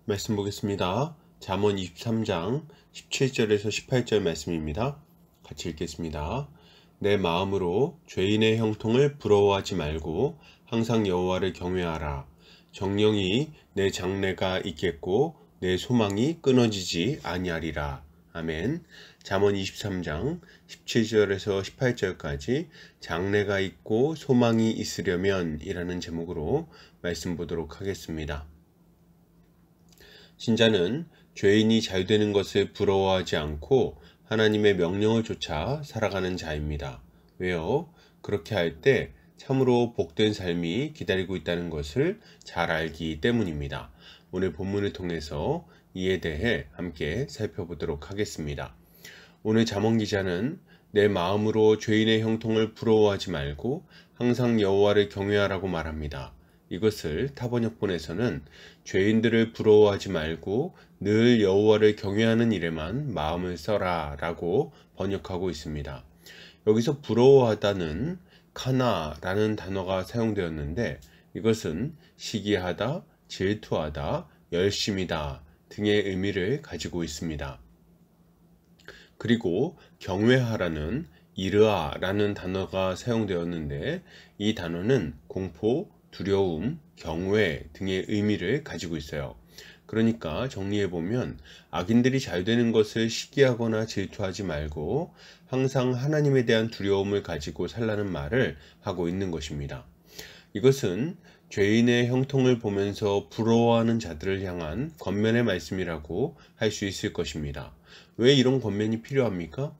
말씀 보겠습니다. 잠언 23장 17절에서 18절 말씀입니다. 같이 읽겠습니다. 내 마음으로 죄인의 형통을 부러워하지 말고 항상 여호와를 경외하라. 정령이 내 장래가 있겠고 내 소망이 끊어지지 아니하리라. 아멘. 잠언 23장 17절에서 18절까지 장래가 있고 소망이 있으려면 이라는 제목으로 말씀 보도록 하겠습니다. 신자는 죄인이 잘되는 것을 부러워하지 않고 하나님의 명령을 쫓아 살아가는 자입니다. 왜요? 그렇게 할 때 참으로 복된 삶이 기다리고 있다는 것을 잘 알기 때문입니다. 오늘 본문을 통해서 이에 대해 함께 살펴보도록 하겠습니다. 오늘 잠언 기자는 내 마음으로 죄인의 형통을 부러워하지 말고 항상 여호와를 경외하라고 말합니다. 이것을 타번역본에서는 죄인들을 부러워하지 말고 늘 여호와를 경외하는 일에만 마음을 써라 라고 번역하고 있습니다. 여기서 부러워하다는 카나라는 단어가 사용되었는데 이것은 시기하다, 질투하다, 열심이다 등의 의미를 가지고 있습니다. 그리고 경외하라는 이르아라는 단어가 사용되었는데 이 단어는 공포, 두려움, 경외 등의 의미를 가지고 있어요. 그러니까 정리해보면 악인들이 잘되는 것을 시기하거나 질투하지 말고 항상 하나님에 대한 두려움을 가지고 살라는 말을 하고 있는 것입니다. 이것은 죄인의 형통을 보면서 부러워하는 자들을 향한 권면의 말씀이라고 할 수 있을 것입니다. 왜 이런 권면이 필요합니까?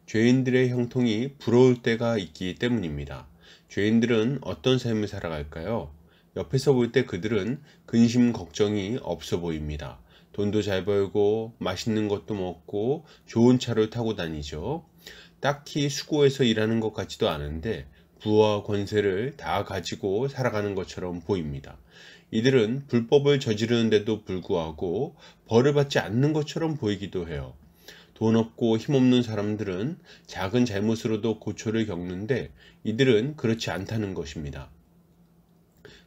죄인들의 형통이 부러울 때가 있기 때문입니다. 죄인들은 어떤 삶을 살아갈까요? 옆에서 볼 때 그들은 근심 걱정이 없어 보입니다. 돈도 잘 벌고 맛있는 것도 먹고 좋은 차를 타고 다니죠. 딱히 수고해서 일하는 것 같지도 않은데 부와 권세를 다 가지고 살아가는 것처럼 보입니다. 이들은 불법을 저지르는데도 불구하고 벌을 받지 않는 것처럼 보이기도 해요. 돈 없고 힘없는 사람들은 작은 잘못으로도 고초를 겪는데 이들은 그렇지 않다는 것입니다.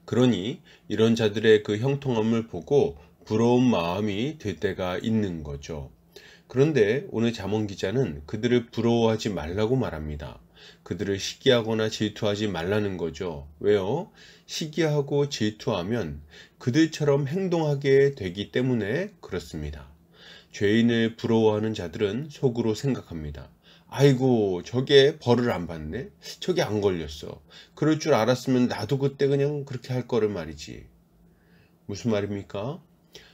그러니 이런 자들의 그 형통함을 보고 부러운 마음이 들 때가 있는 거죠. 그런데 오늘 잠언 기자는 그들을 부러워하지 말라고 말합니다. 그들을 시기하거나 질투하지 말라는 거죠. 왜요? 시기하고 질투하면 그들처럼 행동하게 되기 때문에 그렇습니다. 죄인을 부러워하는 자들은 속으로 생각합니다. 아이고, 저게 벌을 안 받네? 저게 안 걸렸어. 그럴 줄 알았으면 나도 그때 그냥 그렇게 할 거를 말이지. 무슨 말입니까?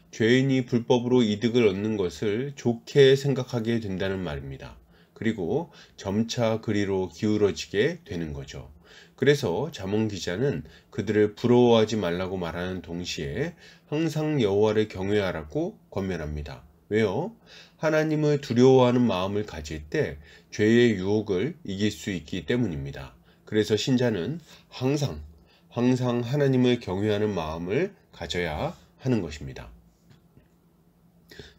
죄인이 불법으로 이득을 얻는 것을 좋게 생각하게 된다는 말입니다. 그리고 점차 그리로 기울어지게 되는 거죠. 그래서 잠언 기자는 그들을 부러워하지 말라고 말하는 동시에 항상 여호와를 경외하라고 권면합니다. 왜요? 하나님을 두려워하는 마음을 가질 때 죄의 유혹을 이길 수 있기 때문입니다. 그래서 신자는 항상 하나님을 경외하는 마음을 가져야 하는 것입니다.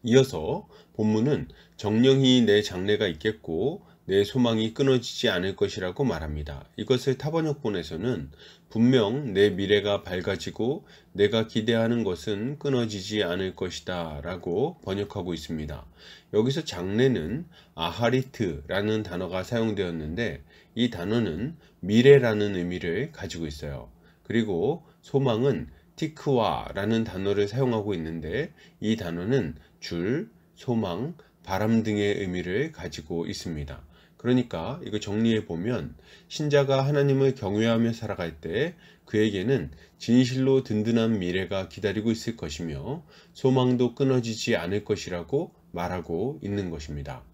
이어서 본문은 정령이 내 장래가 있겠고 내 소망이 끊어지지 않을 것이라고 말합니다. 이것을 타번역본에서는 분명 내 미래가 밝아지고 내가 기대하는 것은 끊어지지 않을 것이다 라고 번역하고 있습니다. 여기서 장래는 아하리트라는 단어가 사용되었는데 이 단어는 미래라는 의미를 가지고 있어요. 그리고 소망은 티크와라는 단어를 사용하고 있는데 이 단어는 줄, 소망, 바람 등의 의미를 가지고 있습니다. 그러니까 이거 정리해 보면 신자가 하나님을 경외하며 살아갈 때 그에게는 진실로 든든한 미래가 기다리고 있을 것이며 소망도 끊어지지 않을 것이라고 말하고 있는 것입니다.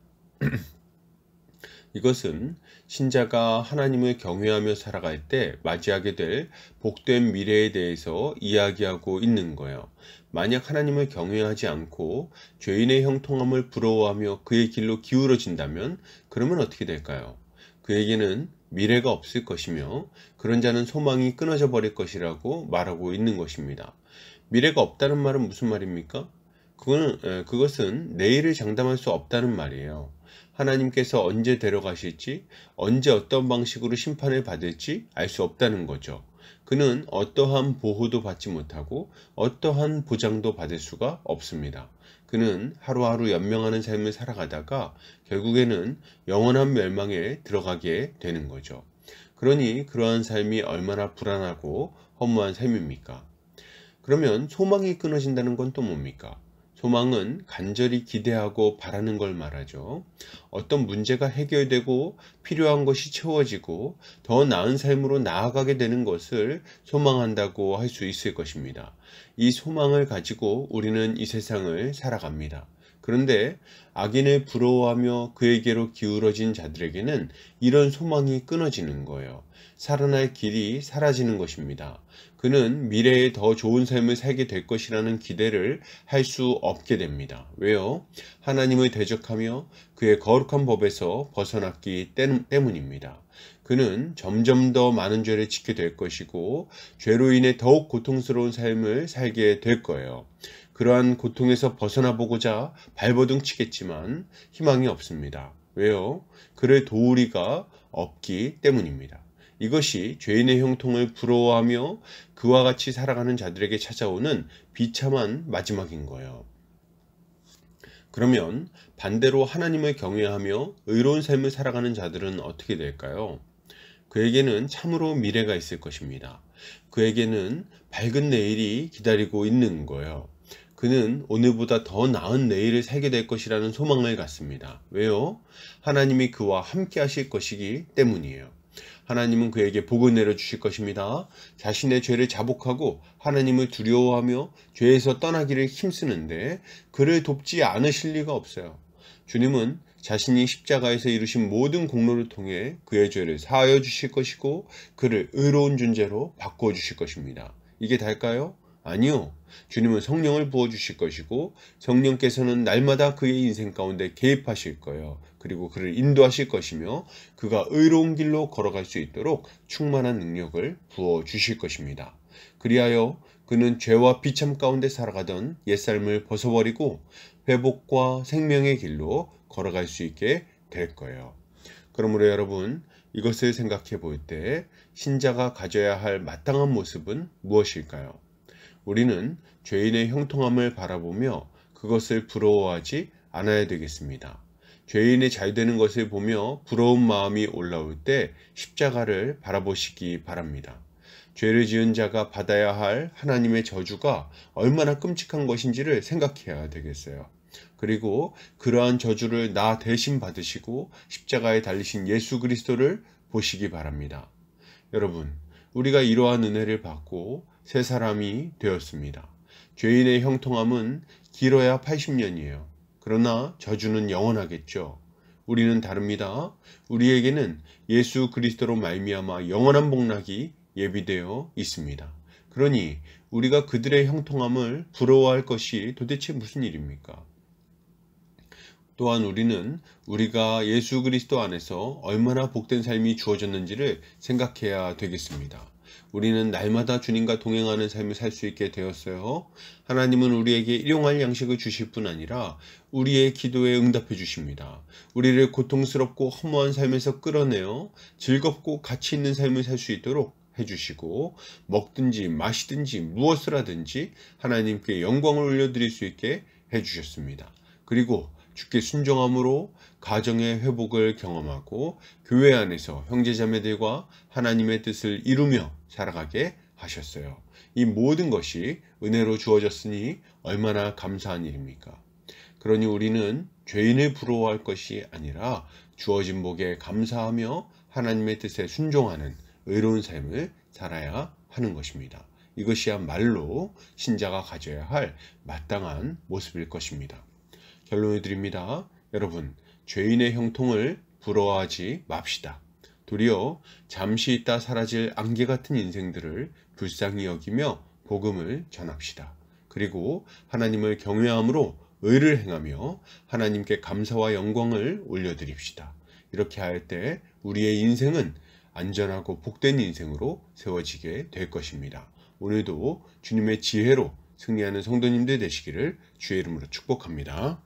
이것은 신자가 하나님을 경외하며 살아갈 때 맞이하게 될 복된 미래에 대해서 이야기하고 있는 거예요. 만약 하나님을 경외하지 않고 죄인의 형통함을 부러워하며 그의 길로 기울어진다면 그러면 어떻게 될까요? 그에게는 미래가 없을 것이며 그런 자는 소망이 끊어져 버릴 것이라고 말하고 있는 것입니다. 미래가 없다는 말은 무슨 말입니까? 그것은 내일을 장담할 수 없다는 말이에요. 하나님께서 언제 데려가실지, 언제 어떤 방식으로 심판을 받을지 알 수 없다는 거죠. 그는 어떠한 보호도 받지 못하고 어떠한 보장도 받을 수가 없습니다. 그는 하루하루 연명하는 삶을 살아가다가 결국에는 영원한 멸망에 들어가게 되는 거죠. 그러니 그러한 삶이 얼마나 불안하고 허무한 삶입니까? 그러면 소망이 끊어진다는 건 또 뭡니까? 소망은 간절히 기대하고 바라는 걸 말하죠. 어떤 문제가 해결되고 필요한 것이 채워지고 더 나은 삶으로 나아가게 되는 것을 소망한다고 할 수 있을 것입니다. 이 소망을 가지고 우리는 이 세상을 살아갑니다. 그런데 악인을 부러워하며 그에게로 기울어진 자들에게는 이런 소망이 끊어지는 거예요. 살아날 길이 사라지는 것입니다. 그는 미래에 더 좋은 삶을 살게 될 것이라는 기대를 할 수 없게 됩니다. 왜요? 하나님을 대적하며 그의 거룩한 법에서 벗어났기 때문입니다. 그는 점점 더 많은 죄를 짓게 될 것이고 죄로 인해 더욱 고통스러운 삶을 살게 될 거예요. 그러한 고통에서 벗어나 보고자 발버둥 치겠지만 희망이 없습니다. 왜요? 그를 도울 이가 없기 때문입니다. 이것이 죄인의 형통을 부러워하며 그와 같이 살아가는 자들에게 찾아오는 비참한 마지막인 거예요. 그러면 반대로 하나님을 경외하며 의로운 삶을 살아가는 자들은 어떻게 될까요? 그에게는 참으로 미래가 있을 것입니다. 그에게는 밝은 내일이 기다리고 있는 거예요. 그는 오늘보다 더 나은 내일을 살게 될 것이라는 소망을 갖습니다. 왜요? 하나님이 그와 함께 하실 것이기 때문이에요. 하나님은 그에게 복을 내려주실 것입니다. 자신의 죄를 자복하고 하나님을 두려워하며 죄에서 떠나기를 힘쓰는데 그를 돕지 않으실 리가 없어요. 주님은 자신이 십자가에서 이루신 모든 공로를 통해 그의 죄를 사하여 주실 것이고 그를 의로운 존재로 바꾸어 주실 것입니다. 이게 다일까요? 아니요. 주님은 성령을 부어주실 것이고 성령께서는 날마다 그의 인생 가운데 개입하실 거예요. 그리고 그를 인도하실 것이며 그가 의로운 길로 걸어갈 수 있도록 충만한 능력을 부어주실 것입니다. 그리하여 그는 죄와 비참 가운데 살아가던 옛삶을 벗어버리고 회복과 생명의 길로 걸어갈 수 있게 될 거예요. 그러므로 여러분, 이것을 생각해 볼 때 신자가 가져야 할 마땅한 모습은 무엇일까요? 우리는 죄인의 형통함을 바라보며 그것을 부러워하지 않아야 되겠습니다. 죄인이 잘 되는 것을 보며 부러운 마음이 올라올 때 십자가를 바라보시기 바랍니다. 죄를 지은 자가 받아야 할 하나님의 저주가 얼마나 끔찍한 것인지를 생각해야 되겠어요. 그리고 그러한 저주를 나 대신 받으시고 십자가에 달리신 예수 그리스도를 보시기 바랍니다. 여러분, 우리가 이러한 은혜를 받고 새 사람이 되었습니다. 죄인의 형통함은 길어야 80년이에요. 그러나 저주는 영원하겠죠. 우리는 다릅니다. 우리에게는 예수 그리스도로 말미암아 영원한 복락이 예비되어 있습니다. 그러니 우리가 그들의 형통함을 부러워할 것이 도대체 무슨 일입니까? 또한 우리는 우리가 예수 그리스도 안에서 얼마나 복된 삶이 주어졌는지를 생각해야 되겠습니다. 우리는 날마다 주님과 동행하는 삶을 살 수 있게 되었어요. 하나님은 우리에게 일용할 양식을 주실 뿐 아니라 우리의 기도에 응답해 주십니다. 우리를 고통스럽고 허무한 삶에서 끌어내어 즐겁고 가치 있는 삶을 살 수 있도록 해주시고 먹든지 마시든지 무엇을 하든지 하나님께 영광을 올려드릴 수 있게 해주셨습니다. 그리고 주께 순종함으로 가정의 회복을 경험하고 교회 안에서 형제자매들과 하나님의 뜻을 이루며 살아가게 하셨어요. 이 모든 것이 은혜로 주어졌으니 얼마나 감사한 일입니까? 그러니 우리는 죄인을 부러워할 것이 아니라 주어진 복에 감사하며 하나님의 뜻에 순종하는 의로운 삶을 살아야 하는 것입니다. 이것이야말로 신자가 가져야 할 마땅한 모습일 것입니다. 결론을 드립니다. 여러분, 죄인의 형통을 부러워하지 맙시다. 도리어 잠시 있다 사라질 안개 같은 인생들을 불쌍히 여기며 복음을 전합시다. 그리고 하나님을 경외함으로 의를 행하며 하나님께 감사와 영광을 올려드립시다. 이렇게 할 때 우리의 인생은 안전하고 복된 인생으로 세워지게 될 것입니다. 오늘도 주님의 지혜로 승리하는 성도님들 되시기를 주의 이름으로 축복합니다.